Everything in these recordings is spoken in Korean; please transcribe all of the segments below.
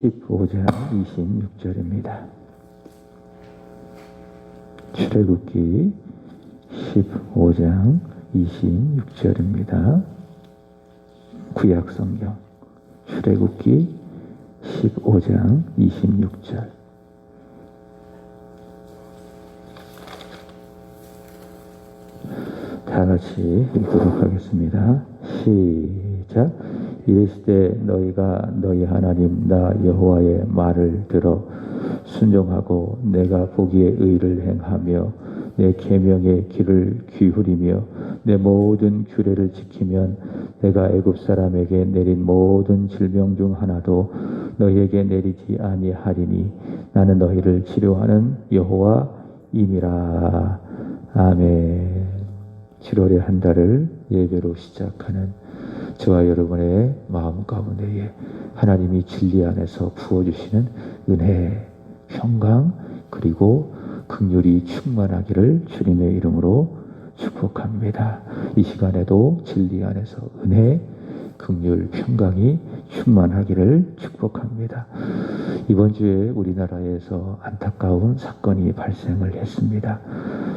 15장 26절입니다. 출애굽기 15장 26절입니다. 구약성경 출애굽기 15장 26절. 다 같이 읽도록 하겠습니다. 시작. 이르시되 너희가 너희 하나님 나 여호와의 말을 들어 순종하고 내가 보기에 의를 행하며 내 계명의 길을 기울이며 내 모든 규례를 지키면 내가 애굽 사람에게 내린 모든 질병 중 하나도 너희에게 내리지 아니하리니 나는 너희를 치료하는 여호와임이라. 아멘. 7월의 한 달을 예배로 시작하는 저와 여러분의 마음 가운데에 하나님이 진리 안에서 부어주시는 은혜, 평강, 그리고 긍휼이 충만하기를 주님의 이름으로 축복합니다. 이 시간에도 진리 안에서 은혜, 긍휼, 평강이 충만하기를 축복합니다. 이번 주에 우리나라에서 안타까운 사건이 발생을 했습니다.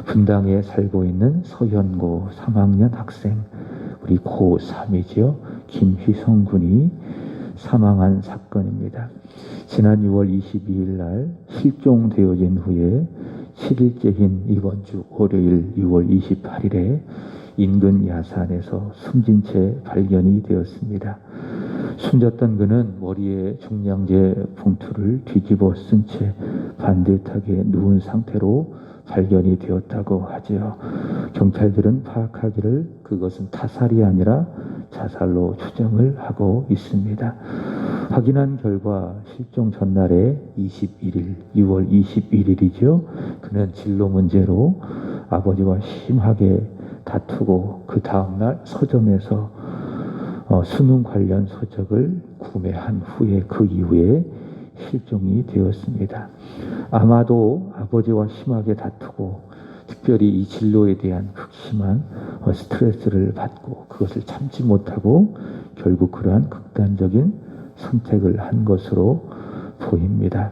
분당에 살고 있는 서현고 3학년 학생, 우리 고3이죠. 김휘성 군이 사망한 사건입니다. 지난 6월 22일 날 실종되어진 후에 7일째인 이번 주 월요일 6월 28일에 인근 야산에서 숨진 채 발견이 되었습니다. 숨졌던 그는 머리에 중량제 봉투를 뒤집어 쓴 채 반듯하게 누운 상태로 발견이 되었다고 하지요. 경찰들은 파악하기를 그것은 타살이 아니라 자살로 추정을 하고 있습니다. 확인한 결과 실종 전날에 21일, 6월 21일이죠. 그는 진로 문제로 아버지와 심하게 다투고 그 다음날 서점에서 수능 관련 서적을 구매한 후에 그 이후에 실종이 되었습니다. 아마도 아버지와 심하게 다투고 특별히 이 진로에 대한 극심한 스트레스를 받고 그것을 참지 못하고 결국 그러한 극단적인 선택을 한 것으로 보입니다.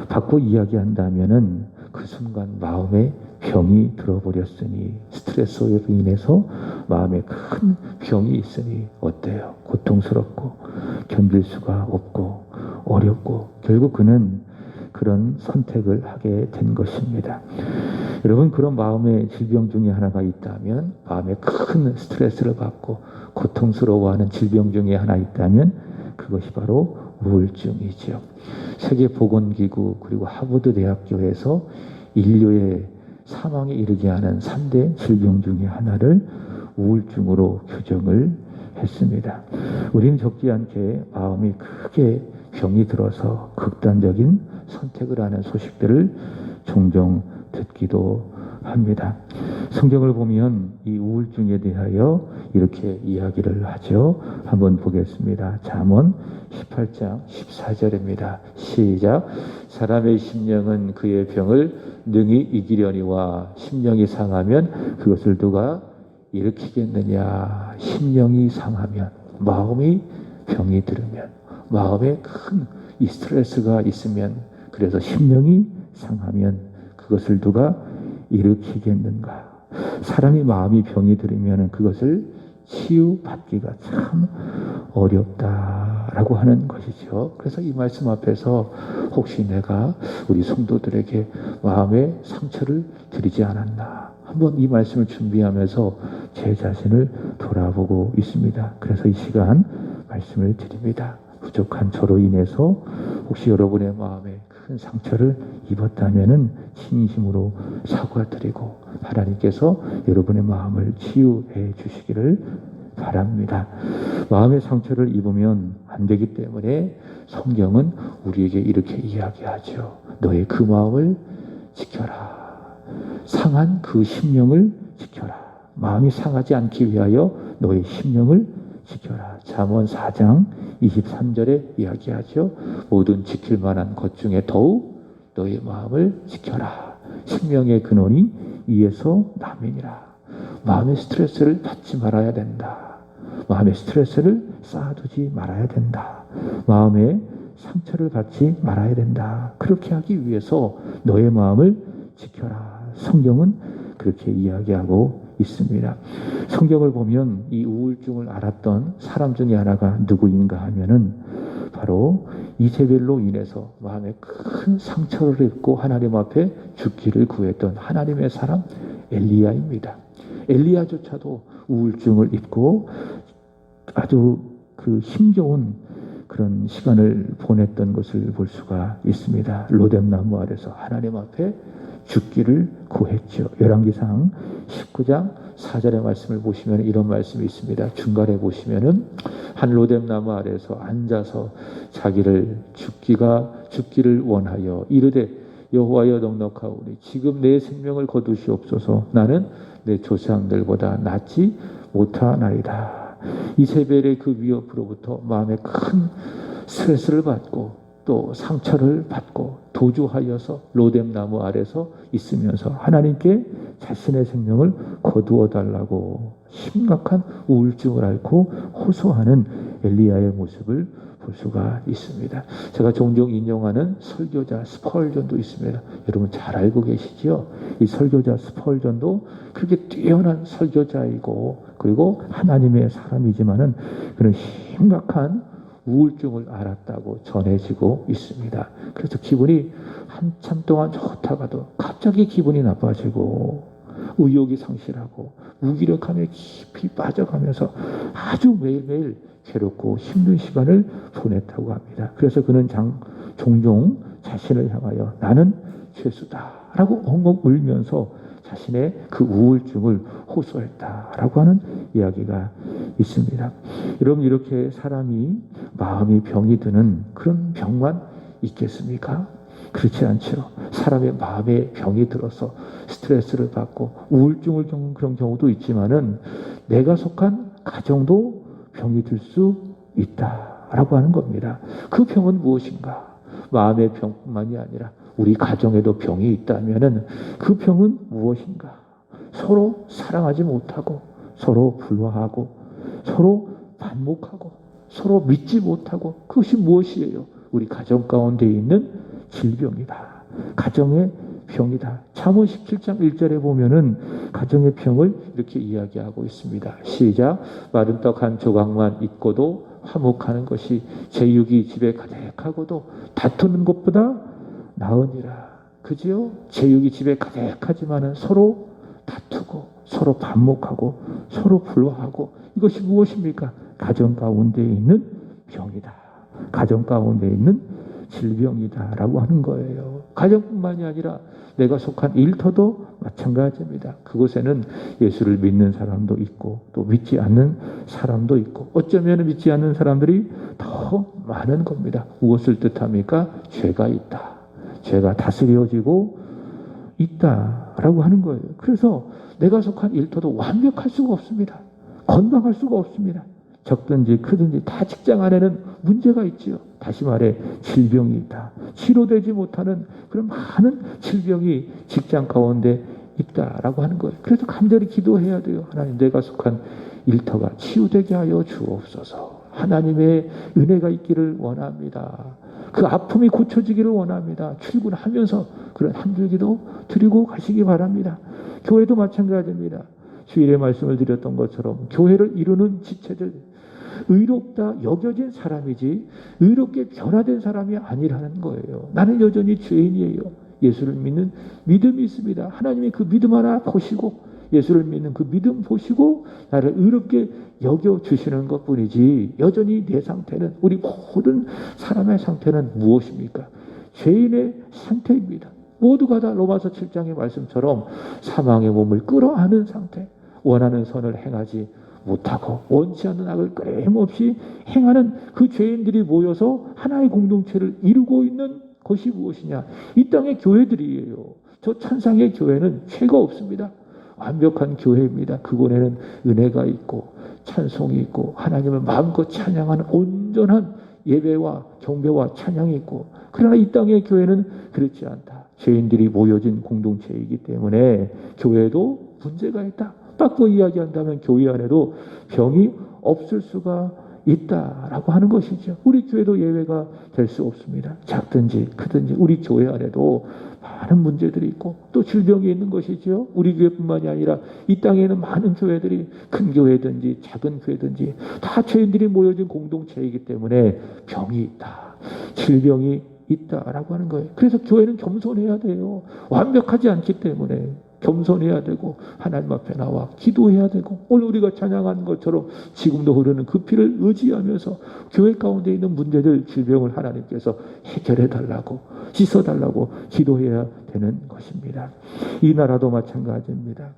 바꿔 이야기한다면은 그 순간 마음에 병이 들어버렸으니 스트레스로 인해서 마음에 큰 병이 있으니 어때요? 고통스럽고 견딜 수가 없고 어렵고 결국 그는 그런 선택을 하게 된 것입니다. 여러분, 그런 마음의 질병 중에 하나가 있다면, 마음에 큰 스트레스를 받고 고통스러워하는 질병 중에 하나 있다면 그것이 바로 우울증이죠. 세계보건기구 그리고 하버드 대학교에서 인류의 사망에 이르게 하는 3대 질병 중에 하나를 우울증으로 규정을 했습니다. 우리는 적지 않게 마음이 크게 병이 들어서 극단적인 선택을 하는 소식들을 종종 듣기도 합니다. 성경을 보면 이 우울증에 대하여 이렇게 이야기를 하죠. 한번 보겠습니다. 잠언 18장 14절입니다. 시작. 사람의 심령은 그의 병을 능히 이기려니와 심령이 상하면 그것을 누가 일으키겠느냐. 심령이 상하면, 마음이 병이 들으면, 마음에 큰 이 스트레스가 있으면, 그래서 심령이 상하면 그것을 누가 일으키겠는가. 사람이 마음이 병이 들으면 그것을 치유받기가 참 어렵다라고 하는 것이죠. 그래서 이 말씀 앞에서 혹시 내가 우리 성도들에게 마음의 상처를 드리지 않았나, 한번 이 말씀을 준비하면서 제 자신을 돌아보고 있습니다. 그래서 이 시간 말씀을 드립니다. 부족한 저로 인해서 혹시 여러분의 마음에 큰 상처를 입었다면은 진심으로 사과드리고 하나님께서 여러분의 마음을 치유해 주시기를 바랍니다. 마음의 상처를 입으면 안 되기 때문에 성경은 우리에게 이렇게 이야기하죠. 너의 그 마음을 지켜라. 상한 그 심령을 지켜라. 마음이 상하지 않기 위하여 너의 심령을 지켜라. 잠언 4장 23절에 이야기하죠. 모든 지킬 만한 것 중에 더욱 너의 마음을 지켜라. 생명의 근원이 이에서 남이니라. 마음의 스트레스를 받지 말아야 된다. 마음의 스트레스를 쌓아두지 말아야 된다. 마음에 상처를 받지 말아야 된다. 그렇게 하기 위해서 너의 마음을 지켜라. 성경은 그렇게 이야기하고 있습니다. 성경을 보면 이 우울증을 앓았던 사람 중에 하나가 누구인가 하면은 바로 이세벨로 인해서 마음에 큰 상처를 입고 하나님 앞에 죽기를 구했던 하나님의 사람 엘리야입니다. 엘리야조차도 우울증을 입고 아주 그 힘겨운 그런 시간을 보냈던 것을 볼 수가 있습니다. 로뎀나무 아래서 하나님 앞에 죽기를 구했죠. 열왕기상 19장 4절의 말씀을 보시면 이런 말씀이 있습니다. 중간에 보시면은 한 로뎀나무 아래서 앉아서 자기를 죽기를 원하여 이르되 여호와여 넉넉하오니 지금 내 생명을 거두시옵소서. 나는 내 조상들보다 낫지 못하나이다. 이세벨의 그 위협으로부터 마음에 큰 스트레스를 받고 또 상처를 받고 도주하여서 로뎀나무 아래서 있으면서 하나님께 자신의 생명을 거두어 달라고 심각한 우울증을 앓고 호소하는 엘리야의 모습을 볼 수가 있습니다. 제가 종종 인용하는 설교자 스펄전도 있습니다. 여러분 잘 알고 계시죠? 이 설교자 스펄전도 그렇게 뛰어난 설교자이고 그리고 하나님의 사람이지만은 그런 심각한 우울증을 앓았다고 전해지고 있습니다. 그래서 기분이 한참 동안 좋다가도 갑자기 기분이 나빠지고 의욕이 상실하고 무기력함에 깊이 빠져가면서 아주 매일매일 괴롭고 힘든 시간을 보냈다고 합니다. 그래서 그는 종종 자신을 향하여 나는 죄수다라고 엉엉 울면서 자신의 그 우울증을 호소했다라고 하는 이야기가 있습니다. 여러분 이렇게 사람이 마음이 병이 드는 그런 병만 있겠습니까? 그렇지 않죠. 사람의 마음에 병이 들어서 스트레스를 받고 우울증을 겪는 그런 경우도 있지만은 내가 속한 가정도 병이 들 수 있다라고 하는 겁니다. 그 병은 무엇인가? 마음의 병뿐만이 아니라 우리 가정에도 병이 있다면은 그 병은 무엇인가? 서로 사랑하지 못하고 서로 불화하고 서로 반목하고 서로 믿지 못하고 그것이 무엇이에요? 우리 가정 가운데 있는 질병이다. 가정의 병이다. 잠언 17장 1절에 보면은 가정의 병을 이렇게 이야기하고 있습니다. 시작. 마른 떡 한 조각만 있고도 화목하는 것이 제육이 집에 가득하고도 다투는 것보다 나으니라. 그지요? 제육이 집에 가득하지만은 서로 다투고 서로 반목하고 서로 불화하고 이것이 무엇입니까? 가정 가운데 있는 병이다. 가정 가운데 있는 질병이다라고 하는 거예요. 가정뿐만이 아니라 내가 속한 일터도 마찬가지입니다. 그곳에는 예수를 믿는 사람도 있고 또 믿지 않는 사람도 있고 어쩌면 믿지 않는 사람들이 더 많은 겁니다. 무엇을 뜻합니까? 죄가 있다. 죄가 다스려지고 있다라고 하는 거예요. 그래서 내가 속한 일터도 완벽할 수가 없습니다. 건강할 수가 없습니다. 적든지 크든지 다 직장 안에는 문제가 있지요. 다시 말해 질병이 있다. 치료되지 못하는 그런 많은 질병이 직장 가운데 있다라고 하는 거예요. 그래서 간절히 기도해야 돼요. 하나님 내가 속한 일터가 치유되게 하여 주옵소서. 하나님의 은혜가 있기를 원합니다. 그 아픔이 고쳐지기를 원합니다. 출근하면서 그런 한 줄기도 드리고 가시기 바랍니다. 교회도 마찬가지입니다. 주일에 말씀을 드렸던 것처럼 교회를 이루는 지체들 의롭다 여겨진 사람이지 의롭게 변화된 사람이 아니라는 거예요. 나는 여전히 죄인이에요. 예수를 믿는 믿음이 있습니다. 하나님이 그 믿음 하나 보시고 예수를 믿는 그 믿음 보시고 나를 의롭게 여겨주시는 것뿐이지 여전히 내 상태는 우리 모든 사람의 상태는 무엇입니까? 죄인의 상태입니다. 모두가 다 로마서 7장의 말씀처럼 사망의 몸을 끌어안은 상태 원하는 선을 행하지 못하고 원치 않는 악을 끊임없이 행하는 그 죄인들이 모여서 하나의 공동체를 이루고 있는 것이 무엇이냐? 이 땅의 교회들이에요. 저 천상의 교회는 죄가 없습니다. 완벽한 교회입니다. 그곳에는 은혜가 있고 찬송이 있고 하나님을 마음껏 찬양하는 온전한 예배와 경배와 찬양이 있고 그러나 이 땅의 교회는 그렇지 않다. 죄인들이 모여진 공동체이기 때문에 교회도 문제가 있다. 바꿔 이야기한다면 교회 안에도 병이 없을 수가 있다라고 하는 것이죠. 우리 교회도 예외가 될 수 없습니다. 작든지 크든지 우리 교회 안에도 많은 문제들이 있고 또 질병이 있는 것이죠. 우리 교회뿐만이 아니라 이 땅에 있는 많은 교회들이 큰 교회든지 작은 교회든지 다 죄인들이 모여진 공동체이기 때문에 병이 있다. 질병이 있다라고 하는 거예요. 그래서 교회는 겸손해야 돼요. 완벽하지 않기 때문에 겸손해야 되고 하나님 앞에 나와 기도해야 되고 오늘 우리가 찬양하는 것처럼 지금도 흐르는 그 피를 의지하면서 교회 가운데 있는 문제들 질병을 하나님께서 해결해 달라고 씻어 달라고 기도해야 되는 것입니다. 이 나라도 마찬가지입니다.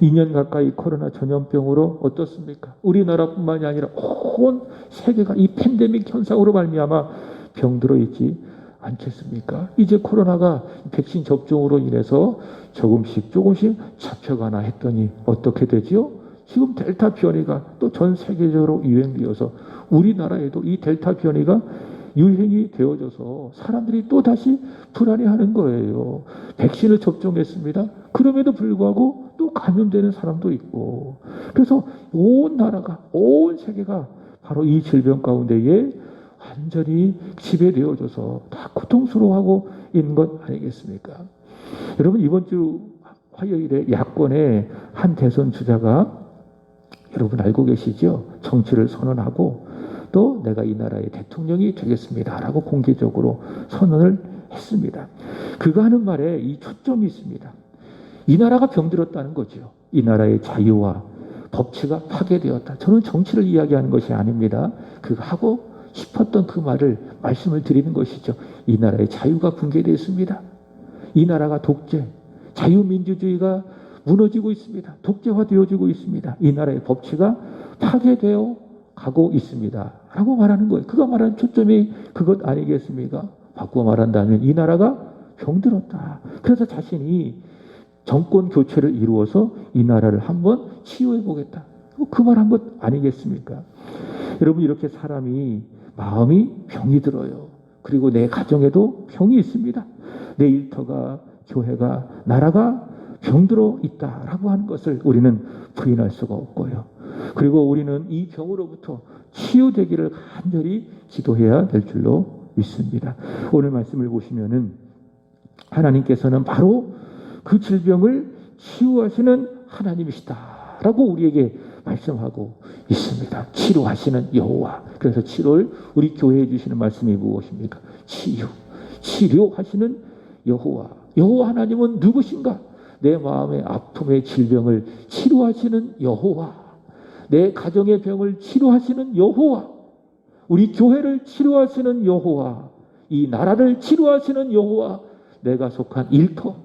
2년 가까이 코로나 전염병으로 어떻습니까? 우리나라뿐만이 아니라 온 세계가 이 팬데믹 현상으로 말미암아 병들어 있지 않겠습니까? 이제 코로나가 백신 접종으로 인해서 조금씩 잡혀가나 했더니 어떻게 되지요? 지금 델타 변이가 또 전 세계적으로 유행되어서 우리나라에도 이 델타 변이가 유행이 되어져서 사람들이 또 다시 불안해하는 거예요. 백신을 접종했습니다. 그럼에도 불구하고 또 감염되는 사람도 있고 그래서 온 나라가 온 세계가 바로 이 질병 가운데에 완전히 지배되어져서 다 고통스러워하고 있는 것 아니겠습니까? 여러분 이번 주 화요일에 야권의 한 대선 주자가 여러분 알고 계시죠? 정치를 선언하고 또 내가 이 나라의 대통령이 되겠습니다 라고 공개적으로 선언을 했습니다. 그가 하는 말에 이 초점이 있습니다. 이 나라가 병들었다는 거죠. 이 나라의 자유와 법치가 파괴되었다. 저는 정치를 이야기하는 것이 아닙니다. 그가 하고 싶었던 그 말씀을 드리는 것이죠. 이 나라의 자유가 붕괴되었습니다. 이 나라가 독재, 자유민주주의가 무너지고 있습니다. 독재화되어지고 있습니다. 이 나라의 법치가 파괴되어 가고 있습니다. 라고 말하는 거예요. 그가 말하는 초점이 그것 아니겠습니까? 바꾸어 말한다면 이 나라가 병들었다. 그래서 자신이 정권 교체를 이루어서 이 나라를 한번 치유해 보겠다. 그 말 한 것 아니겠습니까? 여러분 이렇게 사람이 마음이 병이 들어요. 그리고 내 가정에도 병이 있습니다. 내 일터가 교회가 나라가 병들어 있다라고 하는 것을 우리는 부인할 수가 없고요. 그리고 우리는 이 병으로부터 치유되기를 간절히 기도해야 될 줄로 믿습니다. 오늘 말씀을 보시면은 하나님께서는 바로 그 질병을 치유하시는 하나님이시다라고 우리에게 말씀하고 있습니다. 치료하시는 여호와. 그래서 치료를 우리 교회에 주시는 말씀이 무엇입니까? 치료하시는 여호와. 여호와 하나님은 누구신가? 내 마음의 아픔의 질병을 치료하시는 여호와. 내 가정의 병을 치료하시는 여호와. 우리 교회를 치료하시는 여호와. 이 나라를 치료하시는 여호와. 내가 속한 일터,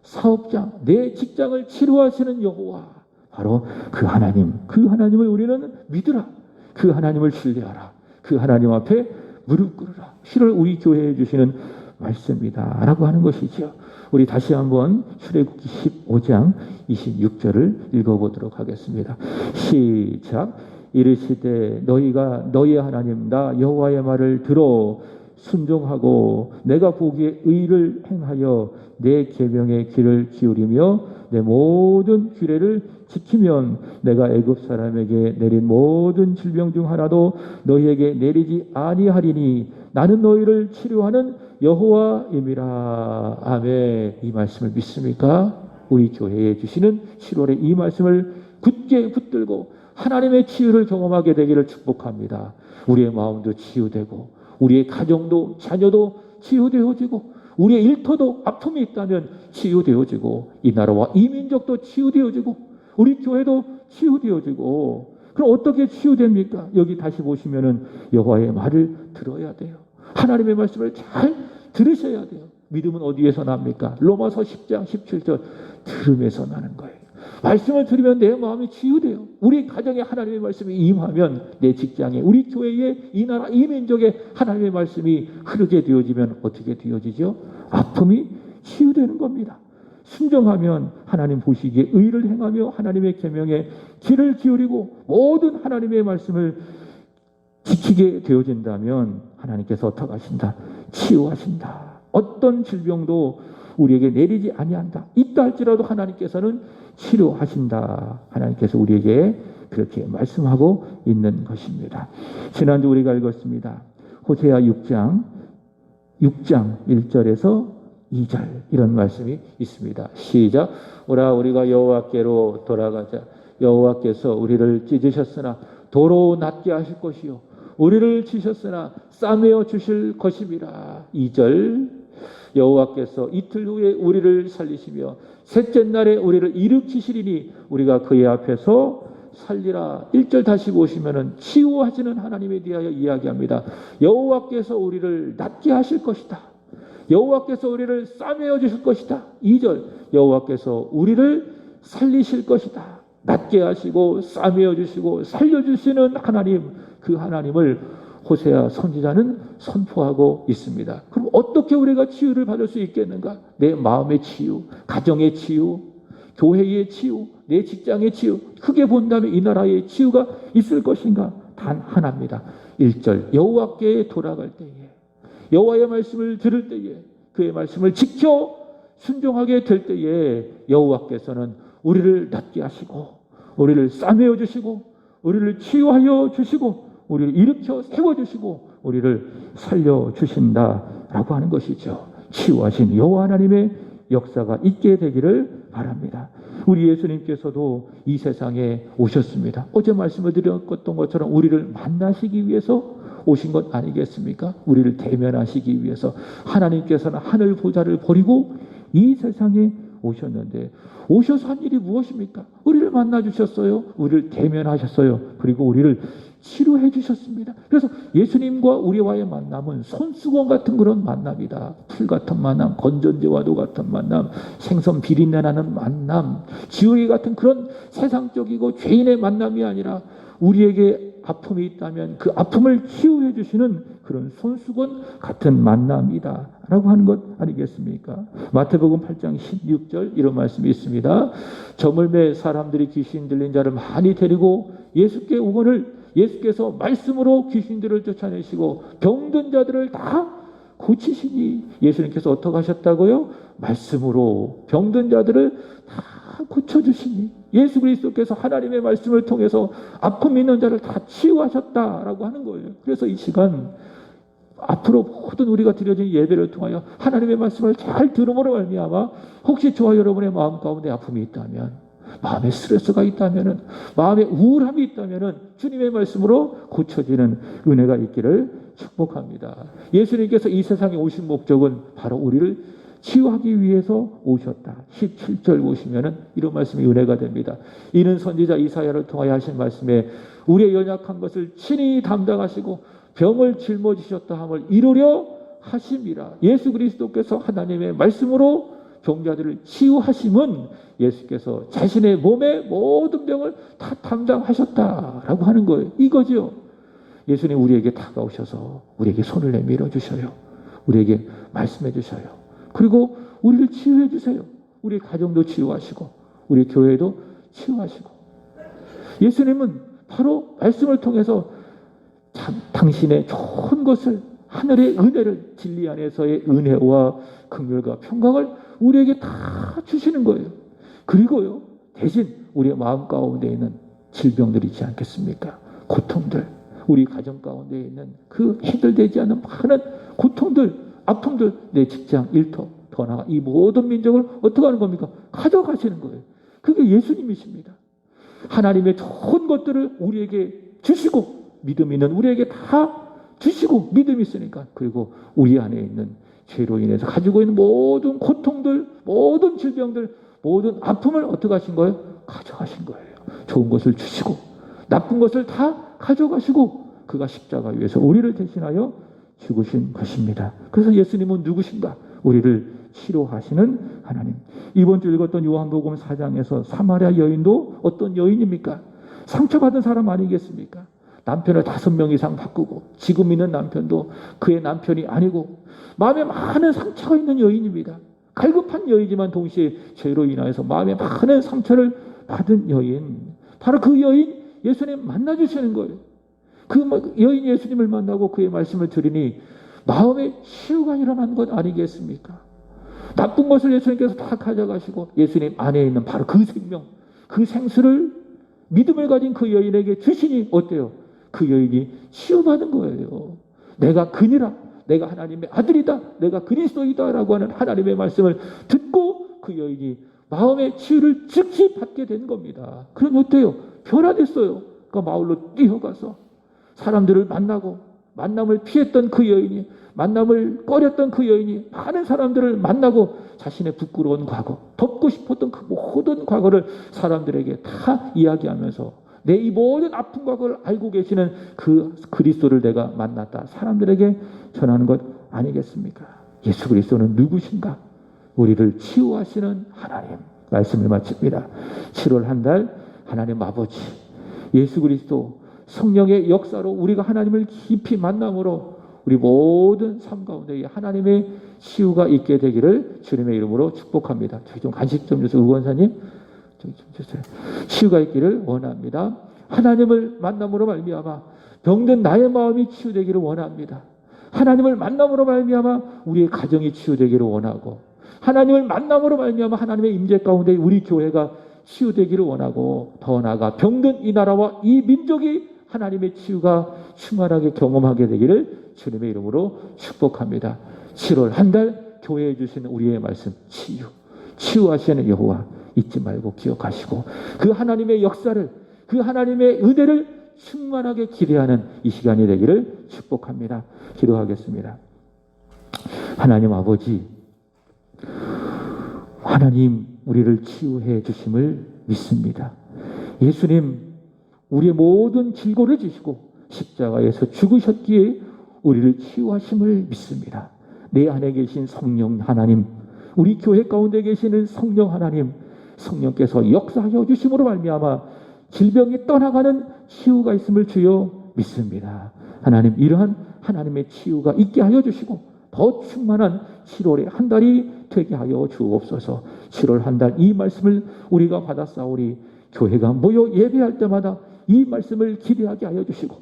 사업장, 내 직장을 치료하시는 여호와. 바로 그 하나님, 그 하나님을 우리는 믿으라. 그 하나님을 신뢰하라. 그 하나님 앞에 무릎 꿇으라. 실을 우리 교회에 주시는 말씀이다 라고 하는 것이죠. 우리 다시 한번 출애굽기 15장 26절을 읽어보도록 하겠습니다. 시작. 이르시되 너희가 너희 하나님 나 여호와의 말을 들어 순종하고 내가 보기에 의를 행하여 내 계명의 귀를 기울이며 내 모든 규례를 지키면 내가 애굽 사람에게 내린 모든 질병 중 하나도 너희에게 내리지 아니하리니 나는 너희를 치료하는 여호와임이라. 아멘. 이 말씀을 믿습니까? 우리 교회에 주시는 7월에 이 말씀을 굳게 붙들고 하나님의 치유를 경험하게 되기를 축복합니다. 우리의 마음도 치유되고 우리의 가정도 자녀도 치유되어지고 우리의 일터도 아픔이 있다면 치유되어지고 이 나라와 이 민족도 치유되어지고 우리 교회도 치유되어지고 그럼 어떻게 치유됩니까? 여기 다시 보시면은 여호와의 말을 들어야 돼요. 하나님의 말씀을 잘 들으셔야 돼요. 믿음은 어디에서 납니까? 로마서 10장 17절 들음에서 나는 거예요. 말씀을 들으면 내 마음이 치유돼요. 우리 가정에 하나님의 말씀이 임하면 내 직장에 우리 교회에 이 나라 이 민족에 하나님의 말씀이 흐르게 되어지면 어떻게 되어지죠? 아픔이 치유되는 겁니다. 순종하면 하나님 보시기에 의를 행하며 하나님의 계명에 귀를 기울이고 모든 하나님의 말씀을 지키게 되어진다면 하나님께서 어떻게 하신다? 치유하신다. 어떤 질병도 우리에게 내리지 아니한다. 있다 할지라도 하나님께서는 치료하신다. 하나님께서 우리에게 그렇게 말씀하고 있는 것입니다. 지난주 우리가 읽었습니다. 호세아 6장 1절에서 2절 이런 말씀이 있습니다. 시작. 오라 우리가 여호와께로 돌아가자. 여호와께서 우리를 찢으셨으나 도로 낫게 하실 것이요 우리를 치셨으나 싸매어 주실 것임이라. 2절. 여호와께서 이틀 후에 우리를 살리시며 셋째 날에 우리를 일으키시리니 우리가 그의 앞에서 살리라. 1절 다시 보시면은 치유하시는 하나님에 대하여 이야기합니다. 여호와께서 우리를 낫게 하실 것이다. 여호와께서 우리를 싸매어 주실 것이다. 2절. 여호와께서 우리를 살리실 것이다. 낫게 하시고 싸매어 주시고 살려주시는 하나님, 그 하나님을 호세아 선지자는 선포하고 있습니다. 그럼 어떻게 우리가 치유를 받을 수 있겠는가? 내 마음의 치유, 가정의 치유, 교회의 치유, 내 직장의 치유, 크게 본다면 이 나라의 치유가 있을 것인가? 단 하나입니다. 1절. 여호와께 돌아갈 때에, 여호와의 말씀을 들을 때에, 그의 말씀을 지켜 순종하게 될 때에 여호와께서는 우리를 낫게 하시고 우리를 싸매어 주시고 우리를 치유하여 주시고 우리를 일으켜 세워주시고 우리를 살려주신다라고 하는 것이죠. 치유하신 여호와 하나님의 역사가 있게 되기를 바랍니다. 우리 예수님께서도 이 세상에 오셨습니다. 어제 말씀을 드렸던 것처럼 우리를 만나시기 위해서 오신 것 아니겠습니까? 우리를 대면하시기 위해서 하나님께서는 하늘 보좌를 버리고 이 세상에 오셨는데 오셔서 한 일이 무엇입니까? 우리를 만나 주셨어요. 우리를 대면하셨어요. 그리고 우리를 치료해 주셨습니다. 그래서 예수님과 우리와의 만남은 손수건 같은 그런 만남이다. 풀 같은 만남, 건전지와도 같은 만남, 생선 비린내 나는 만남, 지옥이 같은 그런 세상적이고 죄인의 만남이 아니라 우리에게 아픔이 있다면 그 아픔을 치유해 주시는 그런 손수건 같은 만남이다 라고 하는 것 아니겠습니까? 마태복음 8장 16절 이런 말씀이 있습니다. 저물매 사람들이 귀신 들린 자를 많이 데리고 예수께 오거늘 예수께서 말씀으로 귀신들을 쫓아내시고 병든 자들을 다 고치시니. 예수님께서 어떻게 하셨다고요? 말씀으로 병든 자들을 다 고쳐주시니. 예수 그리스도께서 하나님의 말씀을 통해서 아픔 있는 자를 다 치유하셨다라고 하는 거예요. 그래서 이 시간 앞으로 모든 우리가 드려진 예배를 통하여 하나님의 말씀을 잘 들음으로 말미암아 혹시 저와 여러분의 마음 가운데 아픔이 있다면, 마음에 스트레스가 있다면, 마음에 우울함이 있다면 주님의 말씀으로 고쳐지는 은혜가 있기를 축복합니다. 예수님께서 이 세상에 오신 목적은 바로 우리를 치유하기 위해서 오셨다. 17절 보시면 이런 말씀이 은혜가 됩니다. 이는 선지자 이사야를 통하여 하신 말씀에 우리의 연약한 것을 친히 담당하시고 병을 짊어지셨다 함을 이루려 하심이라. 예수 그리스도께서 하나님의 말씀으로 병자들을 치유하심은 예수께서 자신의 몸의 모든 병을 다 담당하셨다라고 하는 거예요. 이거죠. 예수님 우리에게 다가오셔서 우리에게 손을 내밀어 주셔요. 우리에게 말씀해 주셔요. 그리고 우리를 치유해 주세요. 우리 가정도 치유하시고 우리 교회도 치유하시고. 예수님은 바로 말씀을 통해서 당신의 좋은 것을, 하늘의 은혜를, 진리 안에서의 은혜와 긍휼과 평강을 우리에게 다 주시는 거예요. 그리고요, 대신 우리의 마음 가운데 있는 질병들이 있지 않겠습니까? 고통들, 우리 가정 가운데 있는 그 해결되지 않은 많은 고통들, 아픔들, 내 직장, 일터, 더 나아가 이 모든 민족을 어떻게 하는 겁니까? 가져가시는 거예요. 그게 예수님이십니다. 하나님의 좋은 것들을 우리에게 주시고 믿음 있는 우리에게 다 주시고, 믿음이 있으니까. 그리고 우리 안에 있는 죄로 인해서 가지고 있는 모든 고통들, 모든 질병들, 모든 아픔을 어떻게 하신 거예요? 가져가신 거예요. 좋은 것을 주시고 나쁜 것을 다 가져가시고 그가 십자가 위에서 우리를 대신하여 죽으신 것입니다. 그래서 예수님은 누구신가? 우리를 치료하시는 하나님. 이번 주 읽었던 요한복음 4장에서 사마리아 여인도 어떤 여인입니까? 상처받은 사람 아니겠습니까? 남편을 5명 이상 바꾸고 지금 있는 남편도 그의 남편이 아니고 마음에 많은 상처가 있는 여인입니다. 갈급한 여인이지만 동시에 죄로 인하여서 마음에 많은 상처를 받은 여인. 바로 그 여인 예수님 만나주시는 거예요. 그 여인 예수님을 만나고 그의 말씀을 들으니 마음에 치유가 일어난 것 아니겠습니까? 나쁜 것을 예수님께서 다 가져가시고 예수님 안에 있는 바로 그 생명, 그 생수를 믿음을 가진 그 여인에게 주시니 어때요? 그 여인이 치유받은 거예요. 내가 그니라, 내가 하나님의 아들이다, 내가 그리스도이다 라고 하는 하나님의 말씀을 듣고 그 여인이 마음의 치유를 즉시 받게 된 겁니다. 그럼 어때요? 변화됐어요. 그 마을로 뛰어가서 사람들을 만나고, 만남을 피했던 그 여인이, 만남을 꺼렸던 그 여인이 많은 사람들을 만나고 자신의 부끄러운 과거, 덮고 싶었던 그 모든 과거를 사람들에게 다 이야기하면서 내 이 모든 아픈 과거를 알고 계시는 그 그리스도를 내가 만났다, 사람들에게 전하는 것 아니겠습니까? 예수 그리스도는 누구신가? 우리를 치유하시는 하나님. 말씀을 마칩니다. 7월 한 달 하나님 아버지, 예수 그리스도 성령의 역사로 우리가 하나님을 깊이 만남으로 우리 모든 삶 가운데 하나님의 치유가 있게 되기를 주님의 이름으로 축복합니다. 저기 좀 간식 좀 주세요. 의원사님, 저기 좀 주세요. 치유가 있기를 원합니다. 하나님을 만남으로 말미암아 병든 나의 마음이 치유되기를 원합니다. 하나님을 만남으로 말미암아 우리의 가정이 치유되기를 원하고, 하나님을 만남으로 말미암아 하나님의 임재 가운데 우리 교회가 치유되기를 원하고, 더 나아가 병든 이 나라와 이 민족이 하나님의 치유가 충만하게 경험하게 되기를 주님의 이름으로 축복합니다. 7월 한 달 교회에 주시는 우리의 말씀, 치유하시는 여호와 잊지 말고 기억하시고, 그 하나님의 역사를, 그 하나님의 은혜를 충만하게 기대하는 이 시간이 되기를 축복합니다. 기도하겠습니다. 하나님 아버지, 하나님 우리를 치유해 주심을 믿습니다. 예수님, 우리의 모든 질고를 지시고 십자가에서 죽으셨기에 우리를 치유하심을 믿습니다. 내 안에 계신 성령 하나님, 우리 교회 가운데 계시는 성령 하나님, 성령께서 역사하여 주심으로 말미암아 질병이 떠나가는 치유가 있음을 주여 믿습니다. 하나님, 이러한 하나님의 치유가 있게 하여 주시고 더 충만한 7월의 한 달이 되게 하여 주옵소서. 7월 한 달 이 말씀을 우리가 받았사오니 교회가 모여 예배할 때마다 이 말씀을 기대하게 하여 주시고,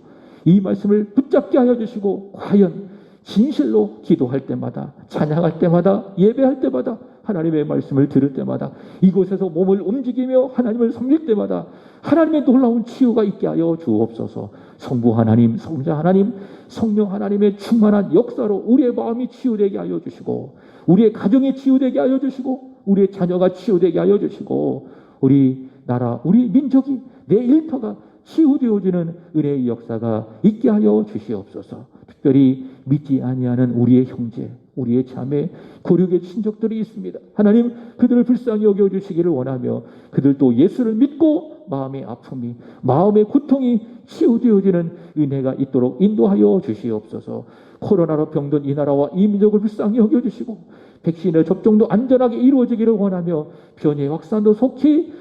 이 말씀을 붙잡게 하여 주시고, 과연 진실로 기도할 때마다, 찬양할 때마다, 예배할 때마다, 하나님의 말씀을 들을 때마다, 이곳에서 몸을 움직이며 하나님을 섬길 때마다 하나님의 놀라운 치유가 있게 하여 주옵소서. 성부 하나님, 성자 하나님, 성령 하나님의 충만한 역사로 우리의 마음이 치유되게 하여 주시고, 우리의 가정이 치유되게 하여 주시고, 우리의 자녀가 치유되게 하여 주시고, 우리 나라, 우리 민족이, 내 일터가 치유되어지는 은혜의 역사가 있게 하여 주시옵소서. 특별히 믿지 아니하는 우리의 형제, 우리의 자매, 고륙의 친족들이 있습니다. 하나님, 그들을 불쌍히 여겨주시기를 원하며, 그들도 예수를 믿고 마음의 아픔이, 마음의 고통이 치유되어지는 은혜가 있도록 인도하여 주시옵소서. 코로나로 병든 이 나라와 이 민족을 불쌍히 여겨주시고, 백신의 접종도 안전하게 이루어지기를 원하며, 변이의 확산도 속히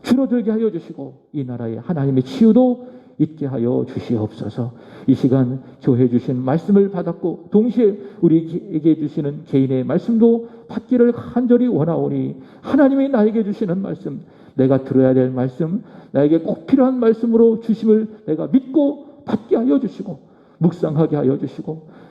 줄어들게 하여 주시고, 이 나라에 하나님의 치유도 있게 하여 주시옵소서. 이 시간 교회 주신 말씀을 받았고, 동시에 우리에게 주시는 개인의 말씀도 받기를 간절히 원하오니, 하나님이 나에게 주시는 말씀, 내가 들어야 될 말씀, 나에게 꼭 필요한 말씀으로 주심을 내가 믿고 받게 하여 주시고, 묵상하게 하여 주시고,